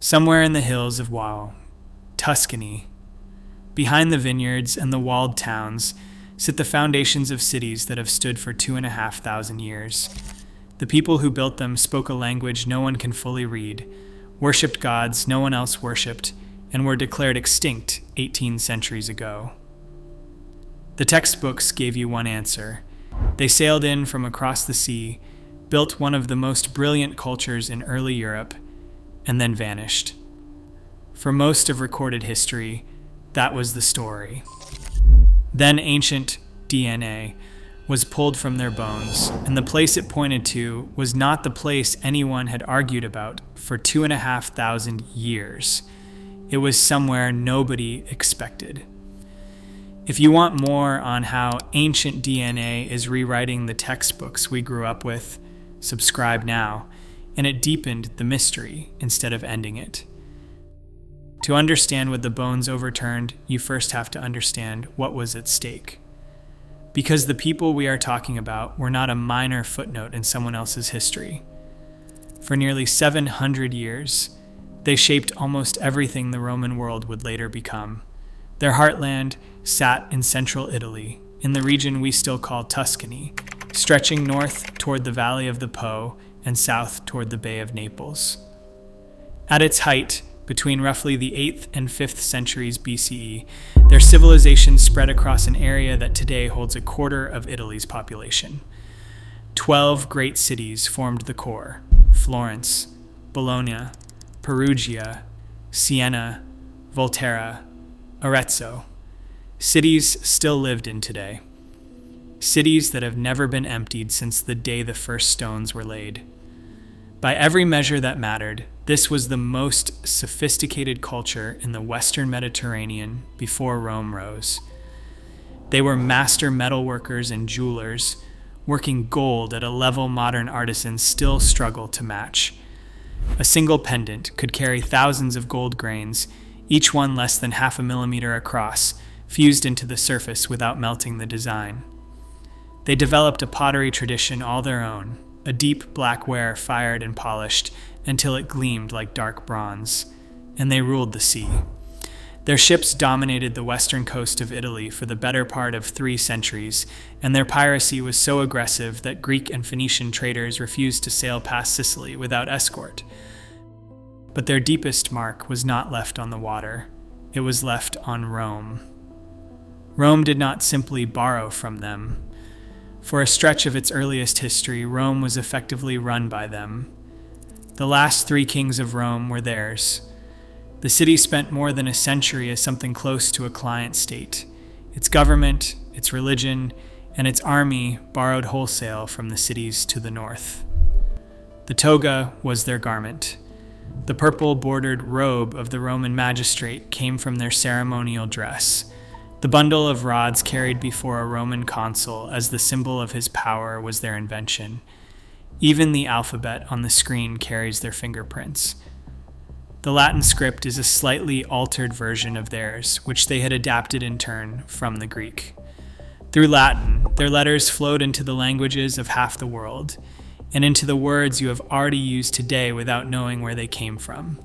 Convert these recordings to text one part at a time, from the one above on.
Somewhere in the hills of Tuscany, behind the vineyards and the walled towns, sit the foundations of cities that have stood for 2,500 years. The people who built them spoke a language no one can fully read, worshipped gods no one else worshipped, and were declared extinct 18 centuries ago. The textbooks gave you one answer. They sailed in from across the sea, built one of the most brilliant cultures in early Europe, and then vanished. For most of recorded history, that was the story. Then ancient DNA was pulled from their bones, and the place it pointed to was not the place anyone had argued about for 2,500 years. It was somewhere nobody expected. If you want more on how ancient DNA is rewriting the textbooks we grew up with, subscribe now, and it deepened the mystery instead of ending it. To understand what the bones overturned, you first have to understand what was at stake. Because the people we are talking about were not a minor footnote in someone else's history. For nearly 700 years, they shaped almost everything the Roman world would later become. Their heartland sat in central Italy, in the region we still call Tuscany, stretching north toward the valley of the Po and south toward the Bay of Naples. At its height, between roughly the 8th and 5th centuries BCE, their civilization spread across an area that today holds a quarter of Italy's population. 12 great cities formed the core: Florence, Bologna, Perugia, Siena, Volterra, Arezzo. Cities still lived in today. Cities that have never been emptied since the day the first stones were laid. By every measure that mattered, this was the most sophisticated culture in the Western Mediterranean before Rome rose. They were master metalworkers and jewelers, working gold at a level modern artisans still struggle to match. A single pendant could carry thousands of gold grains, each one less than 0.5 millimeter across, fused into the surface without melting the design. They developed a pottery tradition all their own, a deep black ware fired and polished until it gleamed like dark bronze, and they ruled the sea. Their ships dominated the western coast of Italy for the better part of 3 centuries, and their piracy was so aggressive that Greek and Phoenician traders refused to sail past Sicily without escort. But their deepest mark was not left on the water. It was left on Rome. Rome did not simply borrow from them. For a stretch of its earliest history, Rome was effectively run by them. The last 3 kings of Rome were theirs. The city spent more than a century as something close to a client state. Its government, its religion, and its army borrowed wholesale from the cities to the north. The toga was their garment. The purple-bordered robe of the Roman magistrate came from their ceremonial dress. The bundle of rods carried before a Roman consul as the symbol of his power was their invention. Even the alphabet on the screen carries their fingerprints. The Latin script is a slightly altered version of theirs, which they had adapted in turn from the Greek. Through Latin, their letters flowed into the languages of half the world, and into the words you have already used today without knowing where they came from.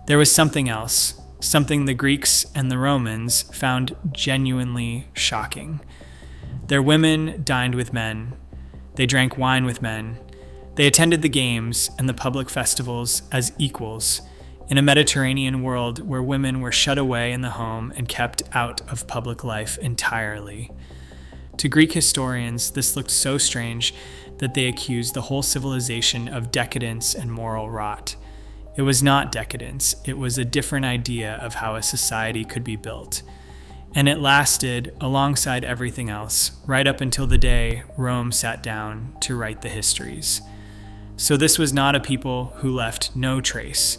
There was something else, something the Greeks and the Romans found genuinely shocking. Their women dined with men. They drank wine with men. They attended the games and the public festivals as equals in a Mediterranean world where women were shut away in the home and kept out of public life entirely. To Greek historians, this looked so strange that they accused the whole civilization of decadence and moral rot. It was not decadence, it was a different idea of how a society could be built. And it lasted, alongside everything else, right up until the day Rome sat down to write the histories. So this was not a people who left no trace.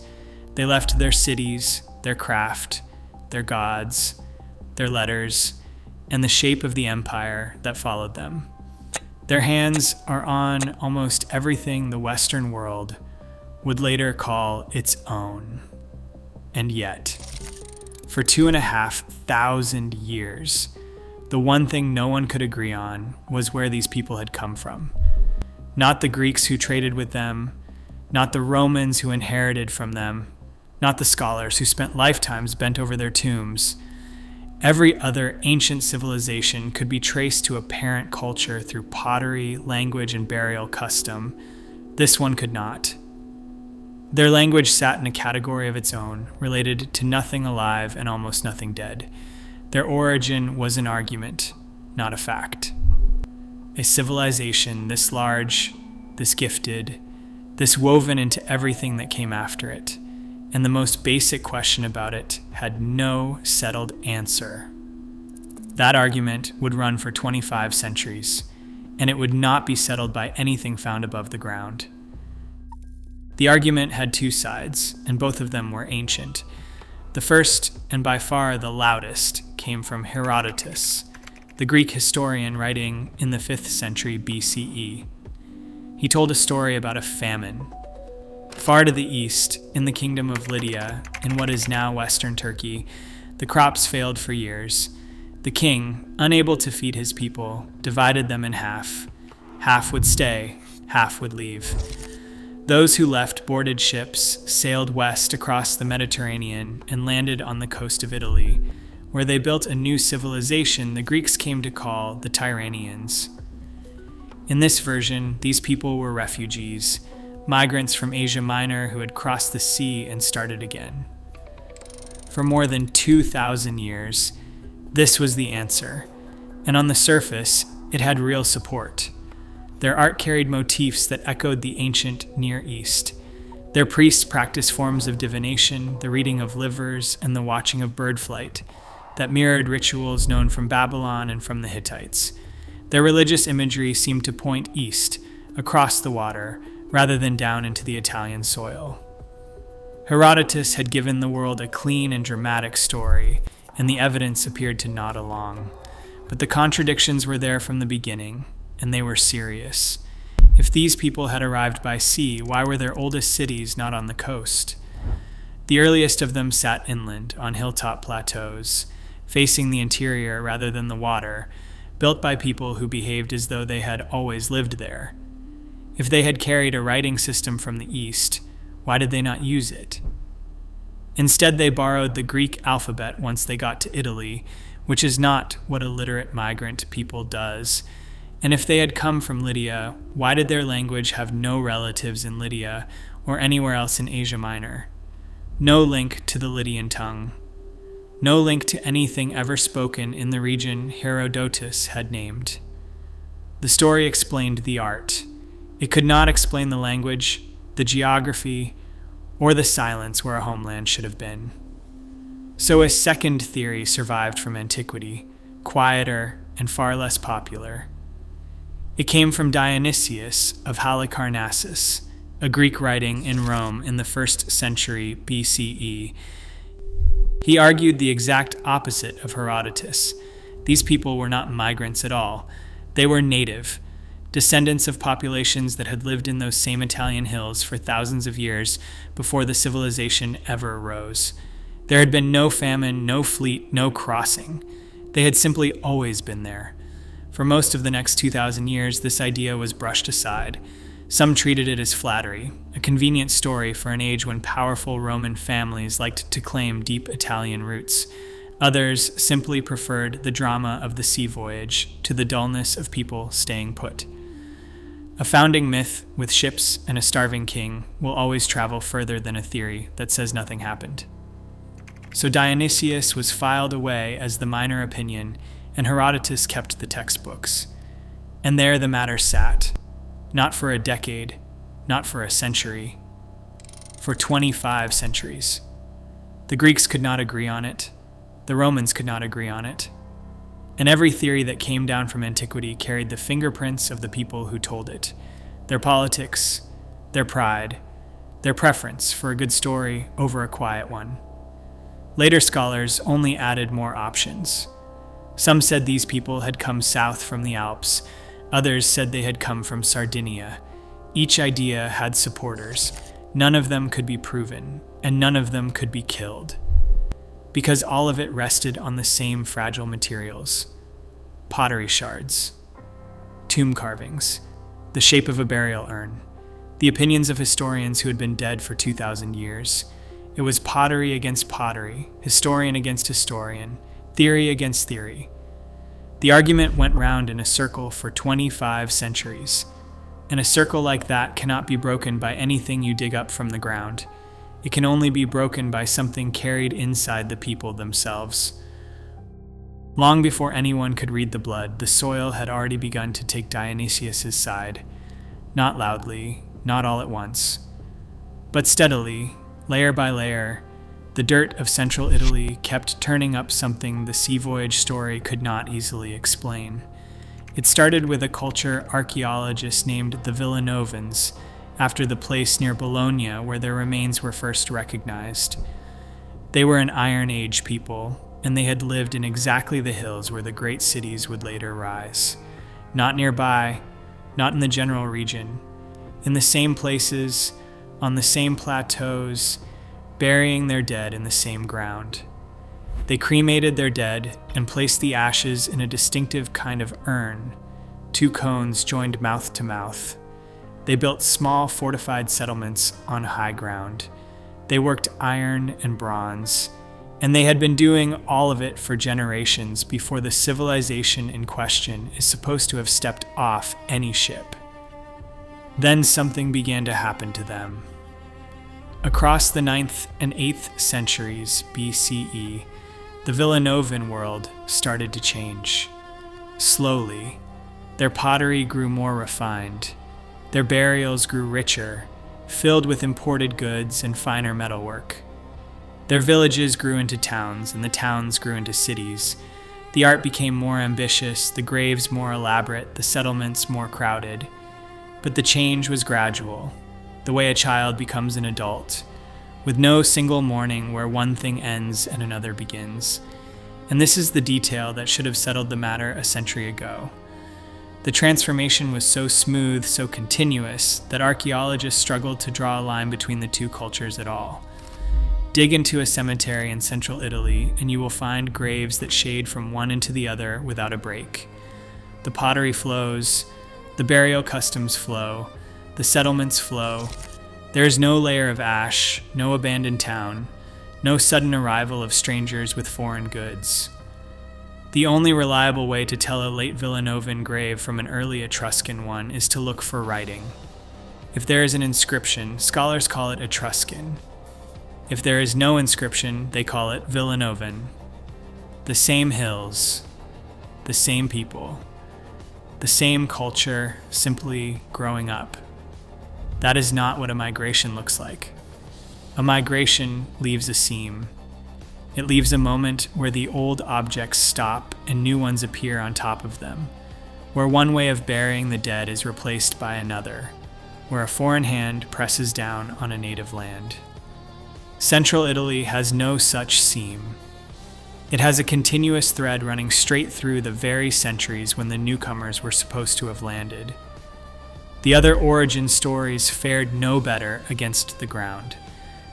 They left their cities, their craft, their gods, their letters, and the shape of the empire that followed them. Their hands are on almost everything the Western world would later call its own. And yet, for 2,500 years, the one thing no one could agree on was where these people had come from. Not the Greeks who traded with them, not the Romans who inherited from them, not the scholars who spent lifetimes bent over their tombs. Every other ancient civilization could be traced to a parent culture through pottery, language, and burial custom. This one could not. Their language sat in a category of its own, related to nothing alive and almost nothing dead. Their origin was an argument, not a fact. A civilization this large, this gifted, this woven into everything that came after it, and the most basic question about it had no settled answer. That argument would run for 25 centuries, and it would not be settled by anything found above the ground. The argument had two sides, and both of them were ancient. The first, and by far the loudest, came from Herodotus, the Greek historian writing in the 5th century BCE. He told a story about a famine. Far to the east, in the kingdom of Lydia, in what is now western Turkey, the crops failed for years. The king, unable to feed his people, divided them in half. Half would stay, half would leave. Those who left boarded ships, sailed west across the Mediterranean, and landed on the coast of Italy, where they built a new civilization the Greeks came to call the Tyrrhenians. In this version, these people were refugees, migrants from Asia Minor who had crossed the sea and started again. For more than 2,000 years, this was the answer, and on the surface, it had real support. Their art carried motifs that echoed the ancient Near East. Their priests practiced forms of divination, the reading of livers, and the watching of bird flight that mirrored rituals known from Babylon and from the Hittites. Their religious imagery seemed to point east, across the water, rather than down into the Italian soil. Herodotus had given the world a clean and dramatic story, and the evidence appeared to nod along. But the contradictions were there from the beginning, and they were serious. If these people had arrived by sea, why were their oldest cities not on the coast? The earliest of them sat inland, on hilltop plateaus, facing the interior rather than the water, built by people who behaved as though they had always lived there. If they had carried a writing system from the east, why did they not use it? Instead, they borrowed the Greek alphabet once they got to Italy, which is not what a literate migrant people does. And if they had come from Lydia, why did their language have no relatives in Lydia or anywhere else in Asia Minor? No link to the Lydian tongue. No link to anything ever spoken in the region Herodotus had named. The story explained the art. It could not explain the language, the geography, or the silence where a homeland should have been. So a second theory survived from antiquity, quieter and far less popular. It came from Dionysius of Halicarnassus, a Greek writing in Rome in the 1st century BCE. He argued the exact opposite of Herodotus. These people were not migrants at all. They were native, descendants of populations that had lived in those same Italian hills for thousands of years before the civilization ever arose. There had been no famine, no fleet, no crossing. They had simply always been there. For most of the next 2,000 years, this idea was brushed aside. Some treated it as flattery, a convenient story for an age when powerful Roman families liked to claim deep Italian roots. Others simply preferred the drama of the sea voyage to the dullness of people staying put. A founding myth with ships and a starving king will always travel further than a theory that says nothing happened. So Dionysius was filed away as the minor opinion, and Herodotus kept the textbooks. And there the matter sat, not for a decade, not for a century, for 25 centuries. The Greeks could not agree on it. The Romans could not agree on it. And every theory that came down from antiquity carried the fingerprints of the people who told it, their politics, their pride, their preference for a good story over a quiet one. Later scholars only added more options. Some said these people had come south from the Alps. Others said they had come from Sardinia. Each idea had supporters. None of them could be proven, and none of them could be killed. Because all of it rested on the same fragile materials. Pottery shards, tomb carvings, the shape of a burial urn, the opinions of historians who had been dead for 2,000 years. It was pottery against pottery, historian against historian, theory against theory. The argument went round in a circle for 25 centuries, and a circle like that cannot be broken by anything you dig up from the ground. It can only be broken by something carried inside the people themselves. Long before anyone could read the blood, the soil had already begun to take Dionysius's side. Not loudly, not all at once, but steadily, layer by layer, the dirt of central Italy kept turning up something the sea voyage story could not easily explain. It started with a culture archaeologists named the Villanovans, after the place near Bologna where their remains were first recognized. They were an Iron Age people, and they had lived in exactly the hills where the great cities would later rise. Not nearby, not in the general region, in the same places, on the same plateaus, burying their dead in the same ground. They cremated their dead and placed the ashes in a distinctive kind of urn, 2 cones joined mouth to mouth. They built small fortified settlements on high ground. They worked iron and bronze, and they had been doing all of it for generations before the civilization in question is supposed to have stepped off any ship. Then something began to happen to them. Across the 9th and 8th centuries BCE, the Villanovan world started to change. Slowly, their pottery grew more refined. Their burials grew richer, filled with imported goods and finer metalwork. Their villages grew into towns, and the towns grew into cities. The art became more ambitious, the graves more elaborate, the settlements more crowded. But the change was gradual, the way a child becomes an adult, with no single morning where one thing ends and another begins. And this is the detail that should have settled the matter a century ago. The transformation was so smooth, so continuous, that archaeologists struggled to draw a line between the two cultures at all. Dig into a cemetery in central Italy, and you will find graves that shade from one into the other without a break. The pottery flows, the burial customs flow, the settlements flow. There is no layer of ash, no abandoned town, no sudden arrival of strangers with foreign goods. The only reliable way to tell a late Villanovan grave from an early Etruscan one is to look for writing. If there is an inscription, scholars call it Etruscan. If there is no inscription, they call it Villanovan. The same hills, the same people, the same culture, simply growing up. That is not what a migration looks like. A migration leaves a seam. It leaves a moment where the old objects stop and new ones appear on top of them, where one way of burying the dead is replaced by another, where a foreign hand presses down on a native land. Central Italy has no such seam. It has a continuous thread running straight through the very centuries when the newcomers were supposed to have landed. The other origin stories fared no better against the ground.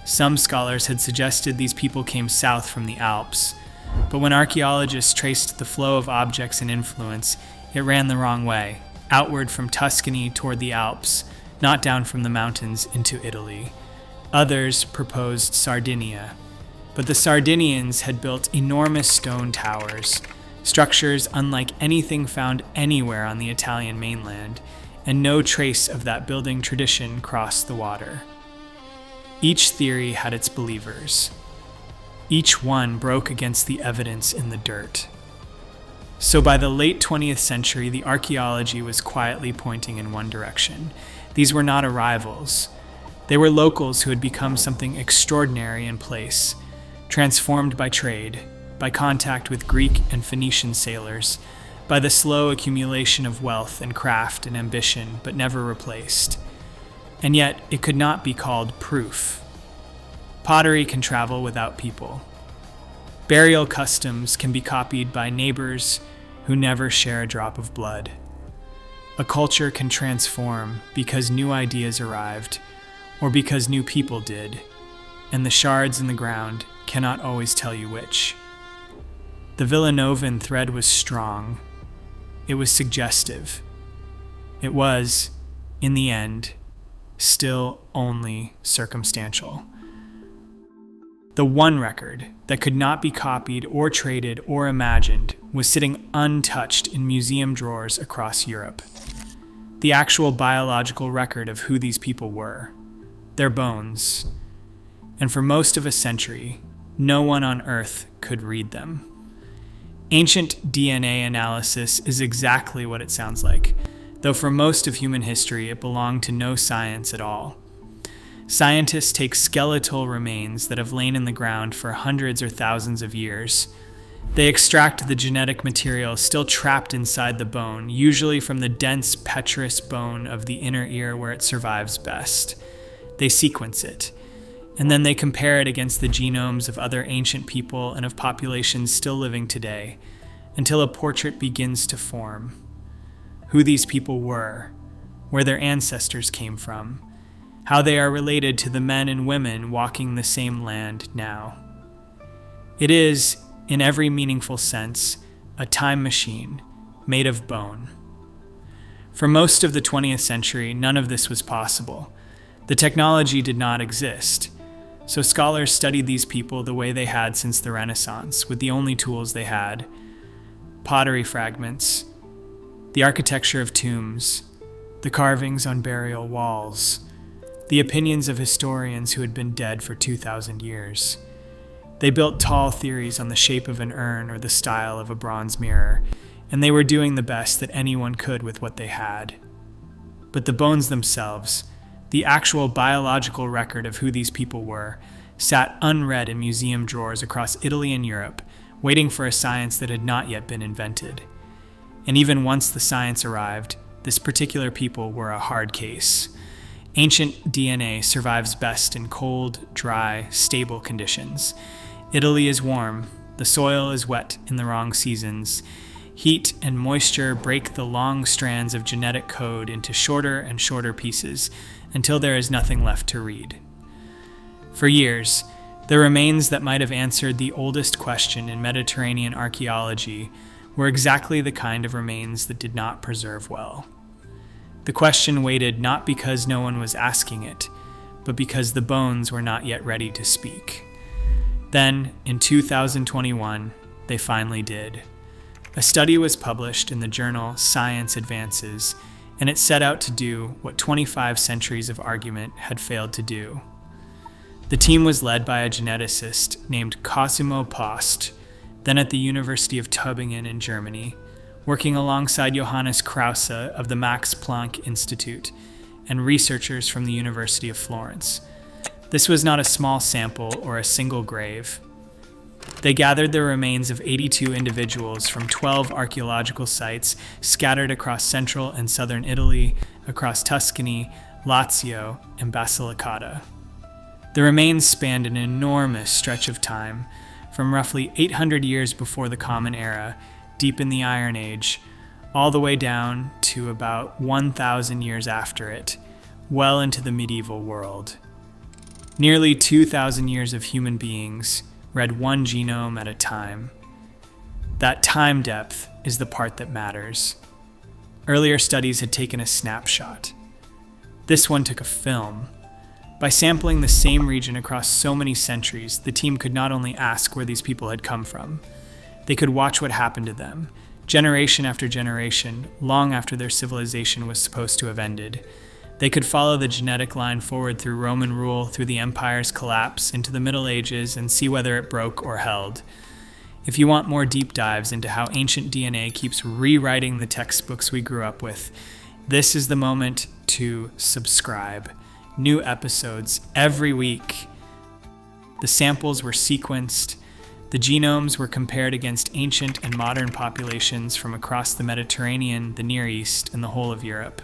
Some scholars had suggested these people came south from the Alps, but when archaeologists traced the flow of objects and influence, it ran the wrong way, outward from Tuscany toward the Alps, not down from the mountains into Italy. Others proposed Sardinia, but the Sardinians had built enormous stone towers, structures unlike anything found anywhere on the Italian mainland, and no trace of that building tradition crossed the water. Each theory had its believers. Each one broke against the evidence in the dirt. So by the late 20th century, the archaeology was quietly pointing in one direction. These were not arrivals. They were locals who had become something extraordinary in place, transformed by trade, by contact with Greek and Phoenician sailors, by the slow accumulation of wealth and craft and ambition, but never replaced. And yet, it could not be called proof. Pottery can travel without people. Burial customs can be copied by neighbors who never share a drop of blood. A culture can transform because new ideas arrived, or because new people did, and the shards in the ground cannot always tell you which. The Villanovan thread was strong. It was suggestive. It was, in the end, still only circumstantial. The one record that could not be copied or traded or imagined was sitting untouched in museum drawers across Europe. The actual biological record of who these people were, their bones. And for most of a century, no one on Earth could read them. Ancient DNA analysis is exactly what it sounds like, though for most of human history it belonged to no science at all. Scientists take skeletal remains that have lain in the ground for hundreds or thousands of years. They extract the genetic material still trapped inside the bone, usually from the dense petrous bone of the inner ear where it survives best. They sequence it, and then they compare it against the genomes of other ancient people and of populations still living today, until a portrait begins to form. Who these people were, where their ancestors came from, how they are related to the men and women walking the same land now. It is, in every meaningful sense, a time machine made of bone. For most of the 20th century, none of this was possible. The technology did not exist, so scholars studied these people the way they had since the Renaissance, with the only tools they had: pottery fragments, the architecture of tombs, the carvings on burial walls, the opinions of historians who had been dead for 2,000 years. They built tall theories on the shape of an urn or the style of a bronze mirror, and they were doing the best that anyone could with what they had. But the bones themselves, the actual biological record of who these people were, sat unread in museum drawers across Italy and Europe, waiting for a science that had not yet been invented. And even once the science arrived, this particular people were a hard case. Ancient DNA survives best in cold, dry, stable conditions. Italy is warm, the soil is wet in the wrong seasons. Heat and moisture break the long strands of genetic code into shorter and shorter pieces until there is nothing left to read. For years, the remains that might have answered the oldest question in Mediterranean archaeology were exactly the kind of remains that did not preserve well. The question waited not because no one was asking it, but because the bones were not yet ready to speak. Then, in 2021, they finally did. A study was published in the journal Science Advances, and it set out to do what 25 centuries of argument had failed to do. The team was led by a geneticist named Cosimo Post, then at the University of Tübingen in Germany, working alongside Johannes Krause of the Max Planck Institute and researchers from the University of Florence. This was not a small sample or a single grave. They gathered the remains of 82 individuals from 12 archaeological sites scattered across central and southern Italy, across Tuscany, Lazio, and Basilicata. The remains spanned an enormous stretch of time, from roughly 800 years before the Common Era, deep in the Iron Age, all the way down to about 1,000 years after it, well into the medieval world. Nearly 2,000 years of human beings read one genome at a time. That time depth is the part that matters. Earlier studies had taken a snapshot. This one took a film. By sampling the same region across so many centuries, the team could not only ask where these people had come from, they could watch what happened to them, generation after generation, long after their civilization was supposed to have ended. They could follow the genetic line forward through Roman rule, through the empire's collapse, into the Middle Ages, and see whether it broke or held. If you want more deep dives into how ancient DNA keeps rewriting the textbooks we grew up with, this is the moment to subscribe. New episodes every week. The samples were sequenced. The genomes were compared against ancient and modern populations from across the Mediterranean, the Near East, and the whole of Europe.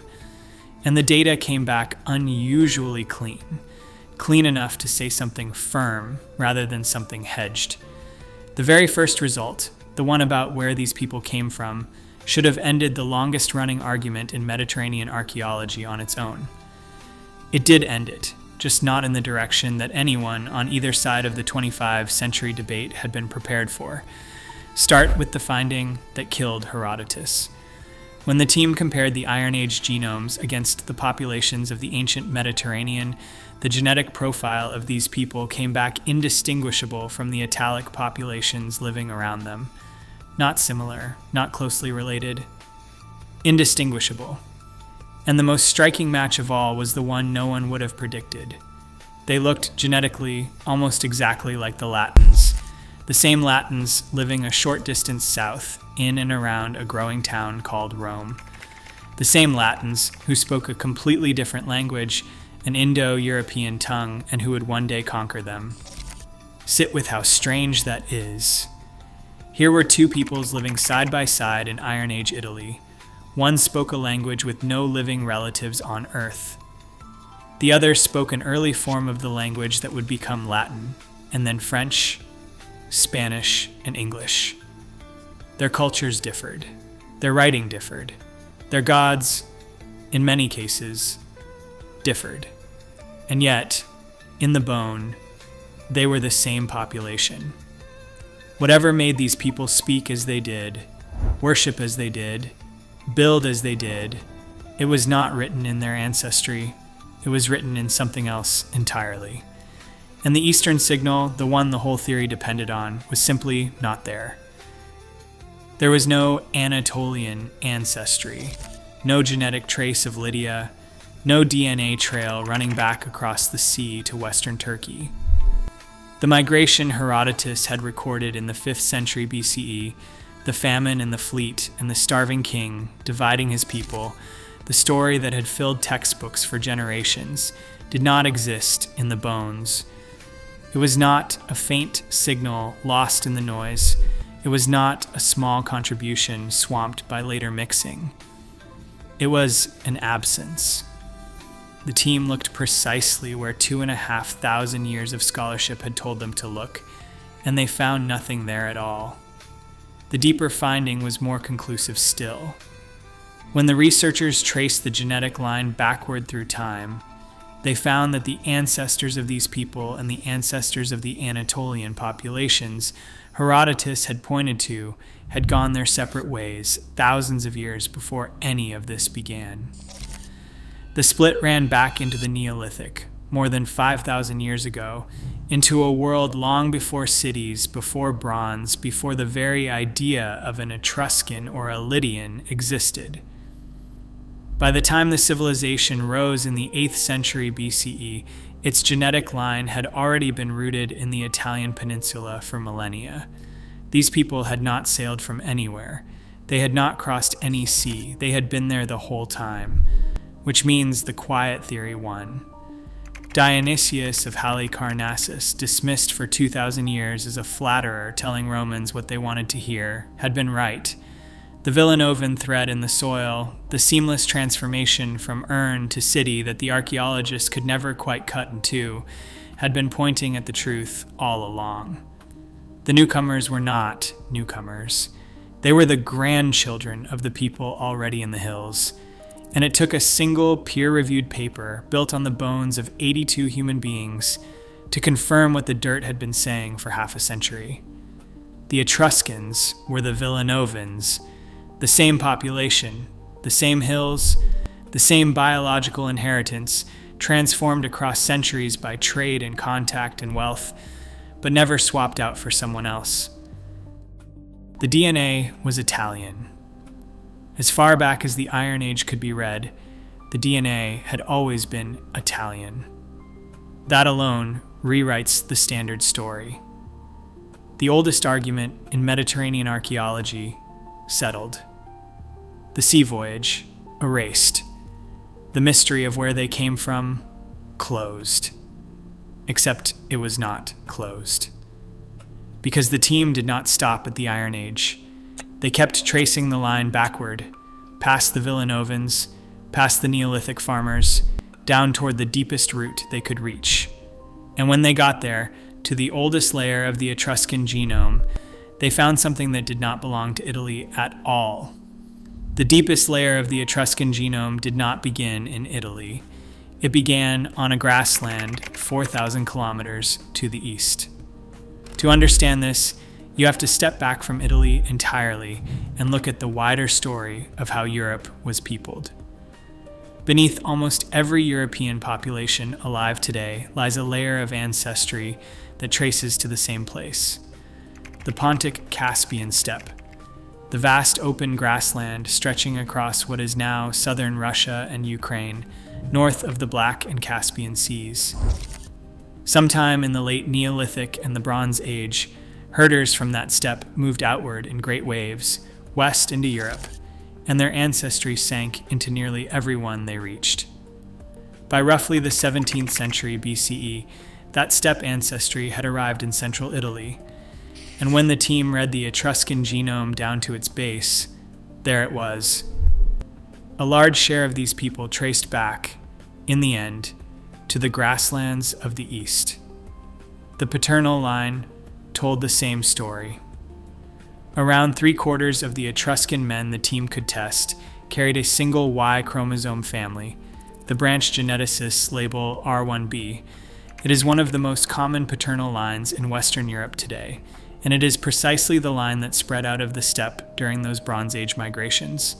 And the data came back unusually clean enough to say something firm rather than something hedged. The very first result, the one about where these people came from, should have ended the longest-running argument in Mediterranean archaeology on its own. It did end it, just not in the direction that anyone on either side of the 25-century debate had been prepared for. Start with the finding that killed Herodotus. When the team compared the Iron Age genomes against the populations of the ancient Mediterranean, the genetic profile of these people came back indistinguishable from the Italic populations living around them. Not similar, not closely related. Indistinguishable. And the most striking match of all was the one no one would have predicted. They looked genetically almost exactly like the Latins. The same Latins living a short distance south, in and around a growing town called Rome. The same Latins who spoke a completely different language, an Indo-European tongue, and who would one day conquer them. Sit with how strange that is. Here were two peoples living side by side in Iron Age Italy. One spoke a language with no living relatives on Earth. The other spoke an early form of the language that would become Latin, and then French, Spanish, and English. Their cultures differed. Their writing differed. Their gods, in many cases, differed. And yet, in the bone, they were the same population. Whatever made these people speak as they did, worship as they did, build as they did, it was not written in their ancestry. It was written in something else entirely. And the Eastern signal, the one the whole theory depended on, was simply not there. There was no Anatolian ancestry, no genetic trace of Lydia, no DNA trail running back across the sea to Western Turkey. The migration Herodotus had recorded in the 5th century BCE, the famine and the fleet and the starving king dividing his people, the story that had filled textbooks for generations, did not exist in the bones. It was not a faint signal lost in the noise. It was not a small contribution swamped by later mixing. It was an absence. The team looked precisely where 2,500 years of scholarship had told them to look, and they found nothing there at all. The deeper finding was more conclusive still. When the researchers traced the genetic line backward through time, they found that the ancestors of these people and the ancestors of the Anatolian populations Herodotus had pointed to had gone their separate ways thousands of years before any of this began. The split ran back into the Neolithic, more than 5,000 years ago, into a world long before cities, before bronze, before the very idea of an Etruscan or a Lydian existed. By the time the civilization rose in the 8th century BCE, its genetic line had already been rooted in the Italian peninsula for millennia. These people had not sailed from anywhere. They had not crossed any sea. They had been there the whole time, which means the quiet theory won. Dionysius of Halicarnassus, dismissed for 2,000 years as a flatterer telling Romans what they wanted to hear, had been right. The Villanovan thread in the soil, the seamless transformation from urn to city that the archaeologists could never quite cut in two, had been pointing at the truth all along. The newcomers were not newcomers. They were the grandchildren of the people already in the hills. And it took a single peer-reviewed paper built on the bones of 82 human beings to confirm what the dirt had been saying for half a century. The Etruscans were the Villanovans, the same population, the same hills, the same biological inheritance, transformed across centuries by trade and contact and wealth, but never swapped out for someone else. The DNA was Italian. As far back as the Iron Age could be read, the DNA had always been Italian. That alone rewrites the standard story. The oldest argument in Mediterranean archaeology settled. The sea voyage erased. The mystery of where they came from closed. Except it was not closed. Because the team did not stop at the Iron Age. They kept tracing the line backward, past the Villanovans, past the Neolithic farmers, down toward the deepest root they could reach. And when they got there, to the oldest layer of the Etruscan genome, they found something that did not belong to Italy at all. The deepest layer of the Etruscan genome did not begin in Italy. It began on a grassland 4,000 kilometers to the east. To understand this, You have to step back from Italy entirely and look at the wider story of how Europe was peopled. Beneath almost every European population alive today lies a layer of ancestry that traces to the same place: the Pontic Caspian steppe, the vast open grassland stretching across what is now southern Russia and Ukraine, north of the Black and Caspian Seas. Sometime in the late Neolithic and the Bronze Age, herders from that steppe moved outward in great waves, west into Europe, and their ancestry sank into nearly everyone they reached. By roughly the 17th century BCE, that steppe ancestry had arrived in central Italy, and when the team read the Etruscan genome down to its base, there it was. A large share of these people traced back, in the end, to the grasslands of the East. The paternal line told the same story. Around 3/4 of the Etruscan men the team could test carried a single Y chromosome family, the branch geneticists label R1b. It is one of the most common paternal lines in Western Europe today, and it is precisely the line that spread out of the steppe during those Bronze Age migrations.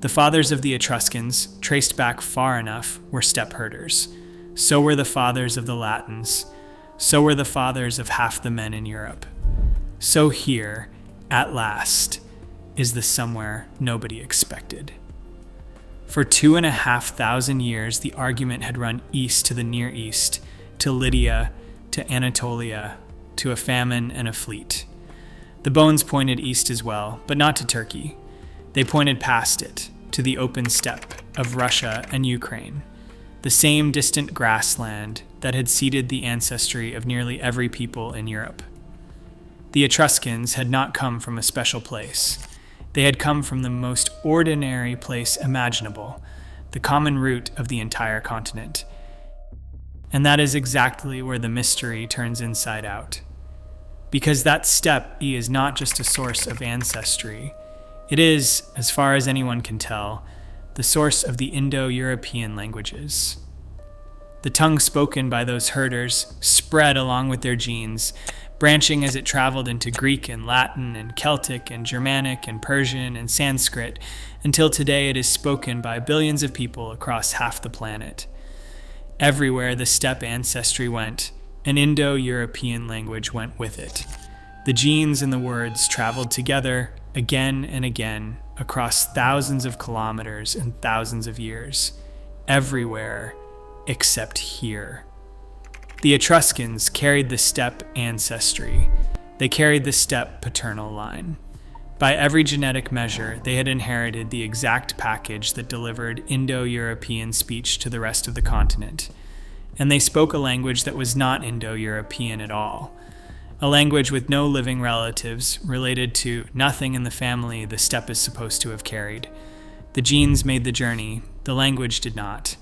The fathers of the Etruscans, traced back far enough, were steppe herders. So were the fathers of the Latins. So were the fathers of half the men in Europe. So here, at last, is the somewhere nobody expected. For 2,500 years, the argument had run east to the Near East, to Lydia, to Anatolia, to a famine and a fleet. The bones pointed east as well, but not to Turkey. They pointed past it, to the open steppe of Russia and Ukraine, the same distant grassland that had seeded the ancestry of nearly every people in Europe. The Etruscans had not come from a special place. They had come from the most ordinary place imaginable, the common root of the entire continent. And that is exactly where the mystery turns inside out. Because that steppe is not just a source of ancestry. It is, as far as anyone can tell, the source of the Indo-European languages. The tongue spoken by those herders spread along with their genes, branching as it traveled into Greek and Latin and Celtic and Germanic and Persian and Sanskrit, until today it is spoken by billions of people across half the planet. Everywhere the steppe ancestry went, an Indo-European language went with it. The genes and the words traveled together again and again across thousands of kilometers and thousands of years, everywhere except here. The Etruscans carried the steppe ancestry. They carried the steppe paternal line. By every genetic measure, they had inherited the exact package that delivered Indo-European speech to the rest of the continent. And they spoke a language that was not Indo-European at all. A language with no living relatives, related to nothing in the family the steppe is supposed to have carried. The genes made the journey, the language did not.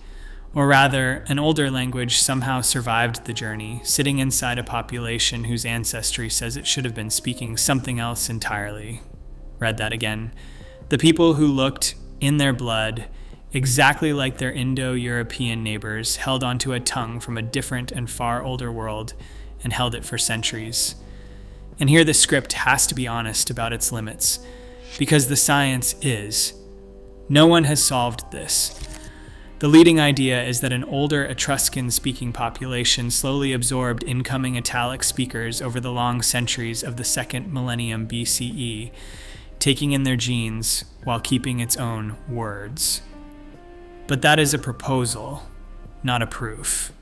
Or rather, an older language somehow survived the journey, sitting inside a population whose ancestry says it should have been speaking something else entirely. Read that again. The people who looked, in their blood, exactly like their Indo-European neighbors, held onto a tongue from a different and far older world, and held it for centuries. And here the script has to be honest about its limits, because the science is. No one has solved this. The leading idea is that an older Etruscan-speaking population slowly absorbed incoming Italic speakers over the long centuries of the second millennium BCE, taking in their genes while keeping its own words. But that is a proposal, not a proof.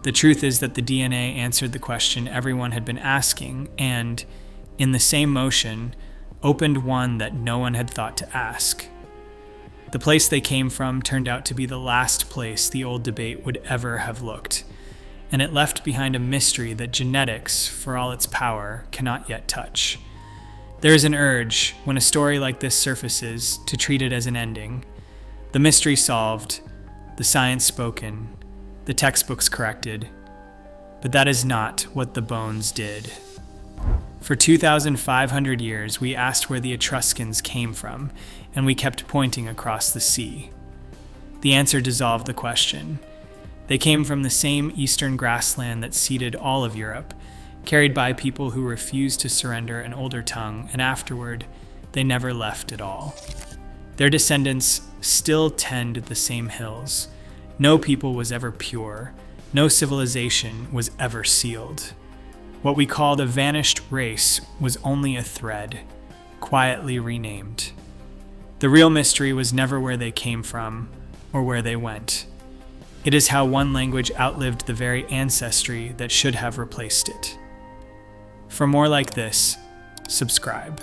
The truth is that the DNA answered the question everyone had been asking and, in the same motion, opened one that no one had thought to ask. The place they came from turned out to be the last place the old debate would ever have looked, and it left behind a mystery that genetics, for all its power, cannot yet touch. There is an urge, when a story like this surfaces, to treat it as an ending. The mystery solved, the science spoken, the textbooks corrected, but that is not what the bones did. For 2,500 years, we asked where the Etruscans came from, and we kept pointing across the sea. The answer dissolved the question. They came from the same eastern grassland that seeded all of Europe. carried by people who refused to surrender an older tongue, and afterward, they never left at all. Their descendants still tend the same hills. No people was ever pure. No civilization was ever sealed. What we called a vanished race was only a thread, quietly renamed. The real mystery was never where they came from or where they went. It is how one language outlived the very ancestry that should have replaced it. For more like this, subscribe.